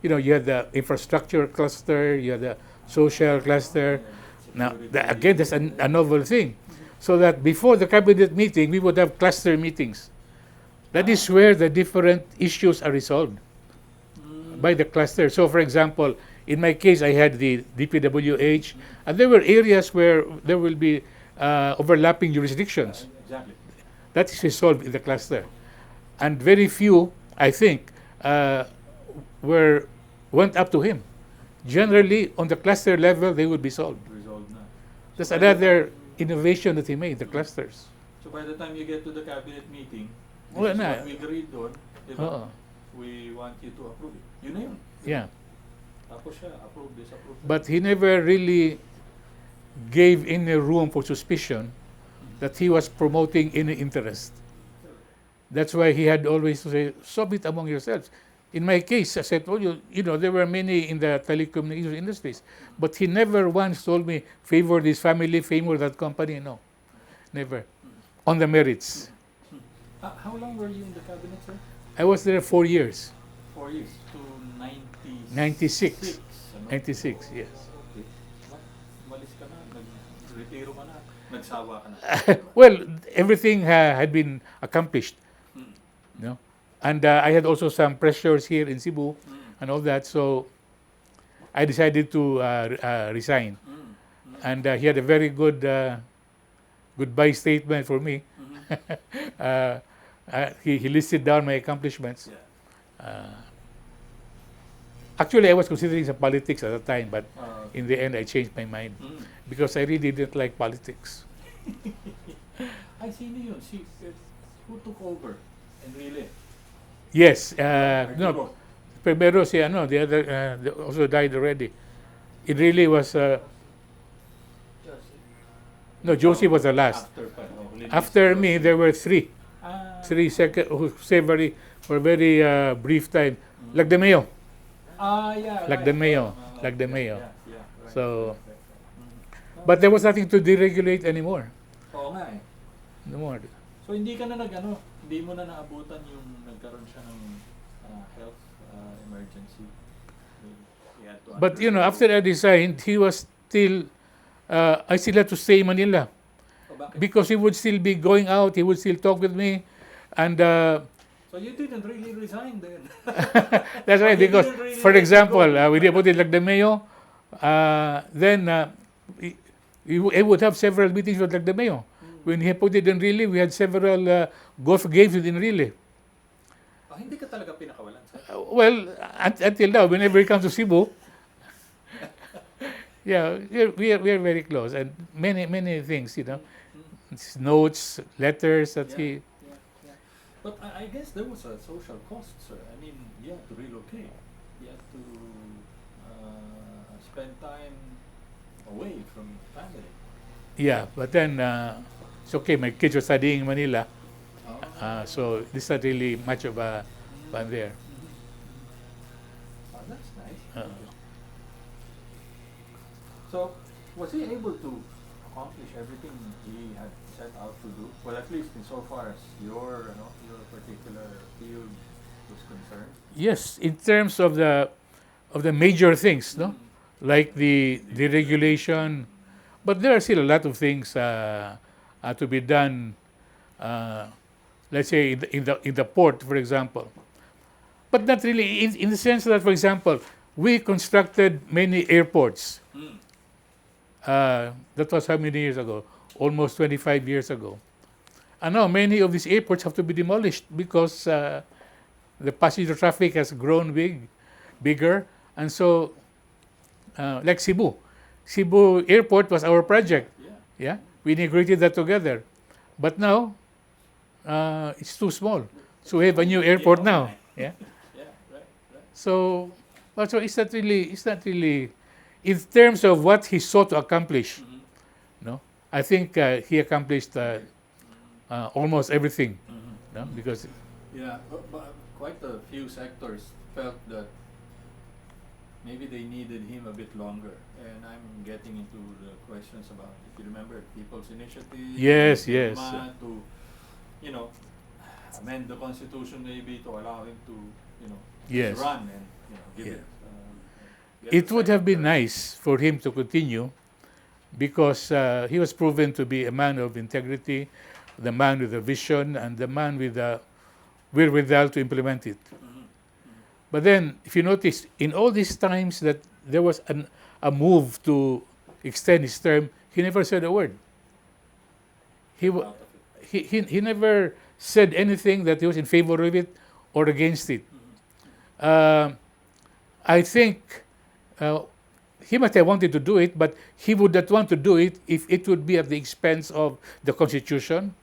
You had the infrastructure cluster, you had the social cluster. Now, again, that's a novel thing. So that before the cabinet meeting, we would have cluster meetings. That is where the different issues are resolved by the cluster. So, for example, in my case, I had the DPWH, and there were areas where there will be overlapping jurisdictions. Exactly. That is resolved in the cluster. And very few, I think, went up to him. Generally, on the cluster level, they would be solved. Resolved na. That's another innovation that he made, the clusters. So by the time you get to the cabinet meeting, Wala this is na. what we agreed doon, diba? Oo. We want you to approve it. Yun na yun. Yeah. Tapos siya, approve this, approve that. But he never really gave any room for suspicion that he was promoting any interest. That's why he had always to say, solve it among yourselves. In my case, as I told you, there were many in the telecommunications industries, but he never once told me, favor this family, favor that company. No, never. On the merits. How long were you in the cabinet, sir? I was there 4 years. 4 years, to 96. 96. 96, yes. Okay. Umalis ka na, nag-retiro ka na, nagsawa ka na. Well, everything had been accomplished. And I had also some pressures here in Cebu and all that, so I decided to resign. And he had a very good goodbye statement for me. uh, he listed down my accomplishments. Yeah. Actually, I was considering some politics at the time, but Okay. in the end, I changed my mind Mm. because I really didn't like politics. Ay, sino yun? Who took over? Enrile? Yes, no, Arturo? primero si ano, the other also died already. It really was no, Josie was the last. After pa. Oh, release After me, Josie. there were three Ah, second who say very for a very brief time, like the Mayo, yeah, like right. the Mayo, Oh, like the yeah, Mayo. yeah, right, So, right. but there was nothing to deregulate anymore. Oo nga eh. No more. So hindi ka na hindi mo na naabutan yung nagkaroon siya ng health emergency. He had to But you know, undergo- after I resigned, he was still. I still had to stay in Manila Oh, bakit? because he would still be going out. He would still talk with me, and So you didn't really resign then. that's right. He Because, didn't really for let you example, go. we did put it like the Mayo. Then he would have several meetings with like the Mayo. When he put it in Really, we had several golf games in Really. Hindi ka talaga pinakawalan. Well, until now, whenever he comes to Cebu, yeah, we are very close, and many things, you know, notes, letters that he. Yeah. But I guess there was a social cost, sir. I mean, you had to relocate. You had to spend time away from family. Yeah, but then it's okay. My kids were studying in Manila, Oh. so this not really much of a fun there. Oh, that's nice. Uh, So, was he able to accomplish everything he had set out to do? Well, at least insofar as your particular field was concerned. Yes, in terms of the major things, no, like the deregulation, but there are still a lot of things to be done. Let's say in the port, for example, but not really in the sense that, for example, we constructed many airports. That was how many years ago? Almost 25 years ago. And now many of these airports have to be demolished because the passenger traffic has grown bigger, and so like Cebu Airport was our project. Yeah. Yeah, we integrated that together, but now it's too small. So we have a new airport now. Yeah. Yeah. Right. So, but so it's not really, in terms of what he sought to accomplish. No, I think he accomplished almost everything. No, because Yeah, but quite a few sectors felt that maybe they needed him a bit longer. And I'm getting into the questions about, if you remember, People's Initiative. Yes, and yes. Burma to, amend the Constitution maybe to allow him to, Yes. run and, give Yeah. it. Get it the would have been second term. nice for him to continue because he was proven to be a man of integrity, the man with a vision, and the man with the wherewithal to implement it. But then, if you notice, in all these times that there was a move to extend his term, he never said a word. He, wa- Out of it. he never said anything that he was in favor of it or against it. I think he must have wanted to do it, but he would not want to do it if it would be at the expense of the Constitution,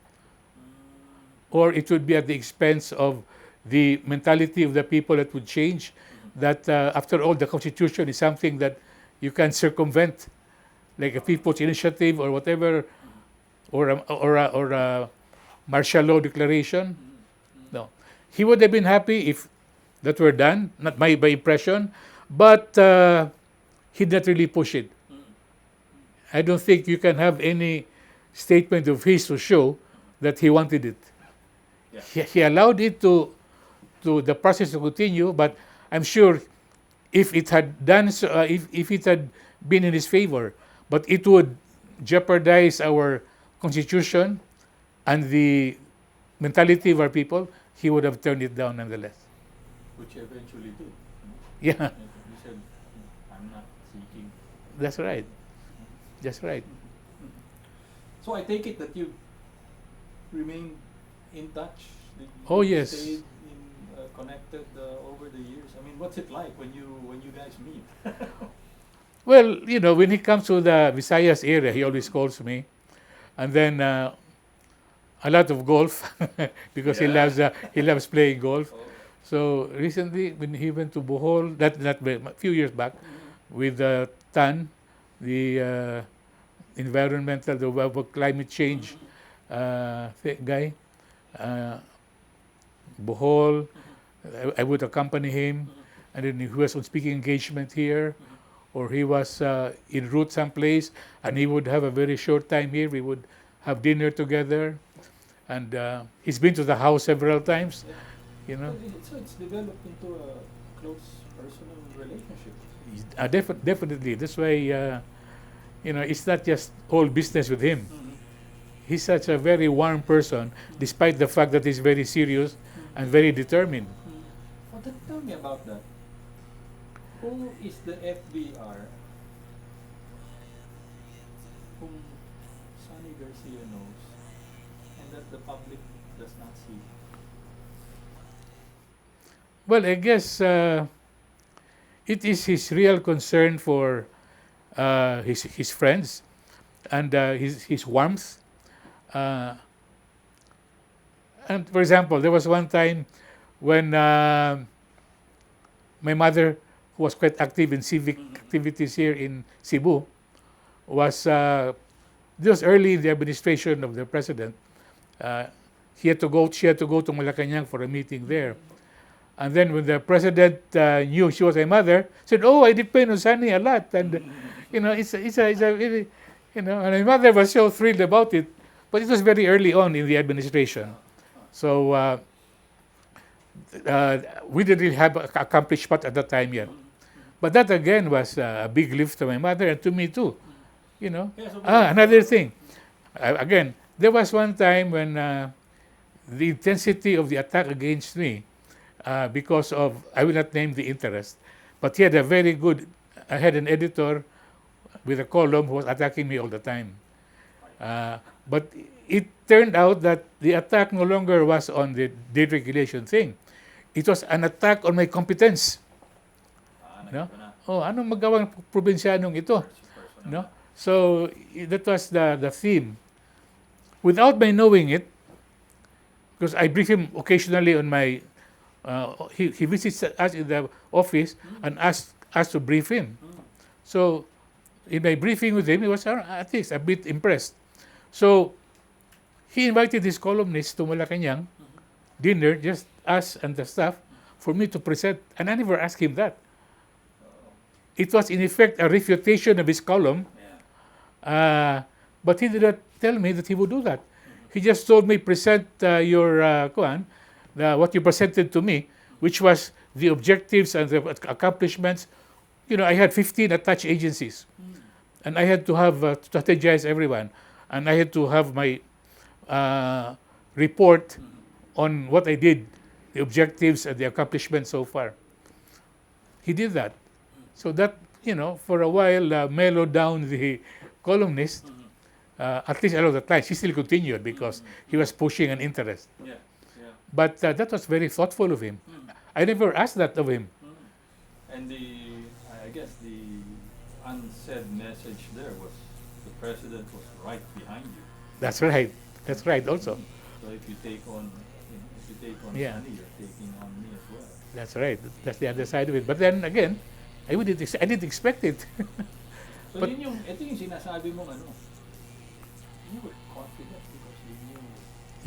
or it would be at the expense of the mentality of the people that would change. That after all, the Constitution is something that you can circumvent, like a people's initiative or whatever, or a martial law declaration. No, he would have been happy if that were done. Not my impression, but he did not really push it. I don't think you can have any statement of his to show that he wanted it. Yeah. He allowed it to the process to continue, but I'm sure if it had done so, if it had been in his favor, but it would jeopardize our constitution and the mentality of our people, he would have turned it down nonetheless. Which he eventually did. Yeah, He said, I'm not seeking. that's right. That's right. So I take it that you remained in touch? Did Oh, you yes. stayed connected over the years? I mean, what's it like when you guys meet? Well, when he comes to the Visayas area, he always calls me. And then a lot of golf because he loves playing golf. Oh, So recently, when he went to Bohol, a few years back, with Tan, the environmental, the climate change guy, uh, Bohol. I would accompany him, and then he was on speaking engagement here, or he was en route someplace, and he would have a very short time here. We would have dinner together, and he's been to the house several times. yeah. You know, So it's developed into a close personal relationship. definitely. That's why it's not just all business with him. He's such a very warm person, despite the fact that he's very serious and very determined. Oh, tell me about that. Who is the FVR whom Sonny Garcia knows and that the public does not see? Well, I guess it is his real concern for his friends and his warmth. Uh, and for example, there was one time when my mother, who was quite active in civic activities here in Cebu, was this was early in the administration of the president. She had to go to Malacanang for a meeting there. And then when the president knew she was my mother, said, "Oh, I depend on Sunny a lot," and it's a really, and my mother was so thrilled about it. But it was very early on in the administration, so we didn't really have accomplishment at that time yet. But that again was a big lift to my mother and to me too. Yeah, so Another thing, again, there was one time when the intensity of the attack against me, because of, I will not name the interest, but he had a very good, I had an editor with a column who was attacking me all the time. But it turned out that the attack no longer was on the deregulation thing. It was an attack on my competence. No? Oh, anong magawang probinsyanong ito? No? So that was the theme. Without my knowing it, because I brief him occasionally on my, he visits us in the office and asked us to brief him. So in my briefing with him, he was at least a bit impressed. So he invited his columnists to Malacanang, dinner, just us and the staff, for me to present. And I never asked him that. It was in effect a refutation of his column, but he did not tell me that he would do that. He just told me, present what you presented to me, which was the objectives and the accomplishments. I had 15 attached agencies, and I had to have strategize everyone, and I had to have my report on what I did, the objectives and the accomplishments so far. He did that. So that, for a while mellowed down the columnist, at least a lot of the time. He still continued because he was pushing an interest. Yeah. But that was very thoughtful of him. I never asked that of him. And I guess the unsaid message there was the president was right behind you. That's right. That's right also. So if you take on, Yeah. Sonny, you're taking on me as well. That's right. That's the other side of it. But then again, I didn't expect it. So But- ito yung sinasabi mong you were confident because you knew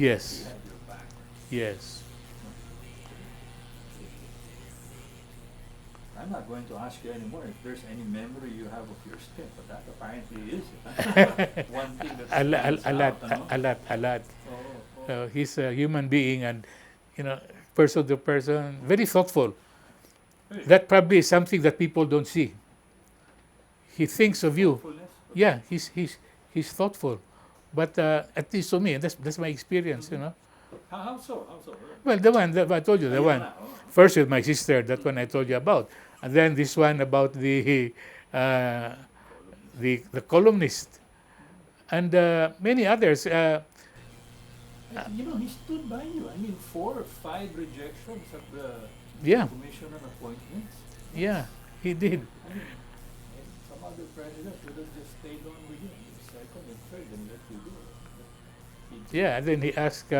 Yes. you had your back. Yes. I'm not going to ask you anymore if there's any memory you have of your stint, but that apparently is one thing that A lot. Oh. He's a human being, and person to person, very thoughtful. Hey. That probably is something that people don't see. He thinks of you. Thoughtfulness. Yeah, he's thoughtful. But at least to me, and that's my experience. How so? Well, the one that I told you, the one first with my sister, that one I told you about, and then this one about the columnist, and many others. You know, he stood by you. I mean, 4 or 5 rejections at the Yeah, commission on appointments. yeah, he did. I mean, some other president would have just stayed on with you. Second and third and let you do it. But Yeah, and then he asked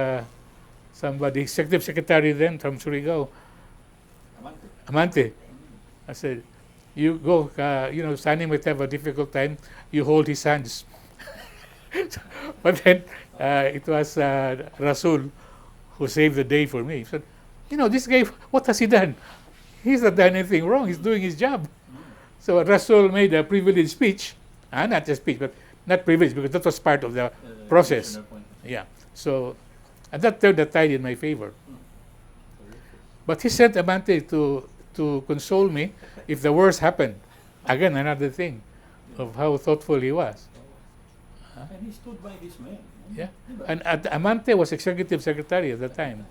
somebody, executive secretary then from Surigao, Amante. Amante. I said, you go, Sonny might have a difficult time, you hold his hands. But then it was Rasul who saved the day for me. He said, this guy, what has he done? He's not done anything wrong, he's doing his job. So Rasul made a privileged speech, not a speech, but not privileged because that was part of the process. Commissioner appointment. Yeah. So, and that turned the tide in my favor. Terrific. But he sent Amante to console me if the worst happened. Again, another thing of how thoughtful he was. And he stood by this man. Yeah. Diba? And Amante was executive secretary at the time.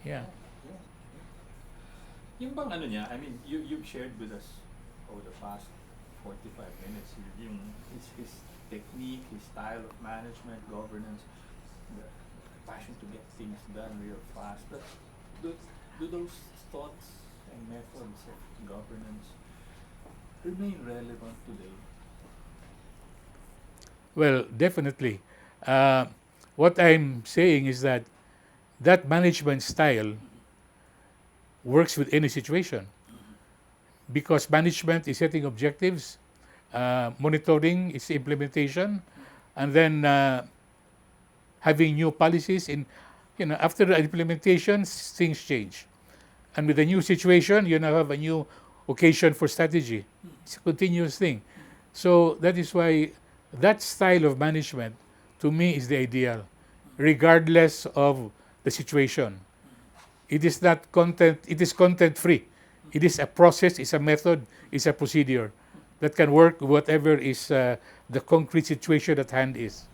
Yeah. Yung bang ano niya, I mean, you've shared with us over the past 45 minutes his technique, his style of management, governance, the passion to get things done real fast. But do those thoughts and methods of governance remain relevant today? Well, definitely. What I'm saying is that management style works with any situation because management is setting objectives, monitoring its implementation, and then having new policies. After the implementation, things change, and with a new situation, you now have a new occasion for strategy. It's a continuous thing. So that is why that style of management, to me, is the ideal, regardless of the situation. It is not content, it is content free. It is a process, it's a method, it's a procedure that can work whatever is the concrete situation at hand is.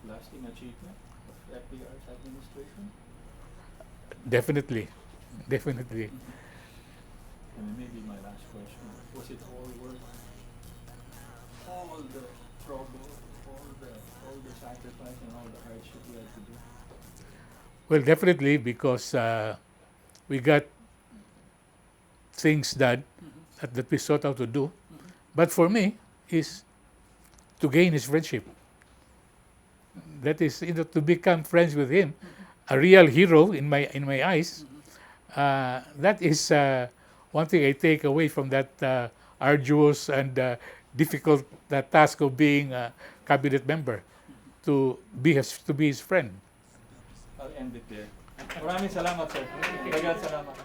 Lasting achievement of FVR's administration? Definitely. Definitely. And maybe my last question, was it all worth all the trouble, all the sacrifice and all the hardship you had to do? Well, definitely because we got things done that we sought out to do. But for me, is to gain his friendship. That is, to become friends with him, a real hero in my eyes. That is one thing I take away from that arduous and difficult task of being a cabinet member, to be his friend. I'll end it there. Maraming salamat, sir. Daghang salamat.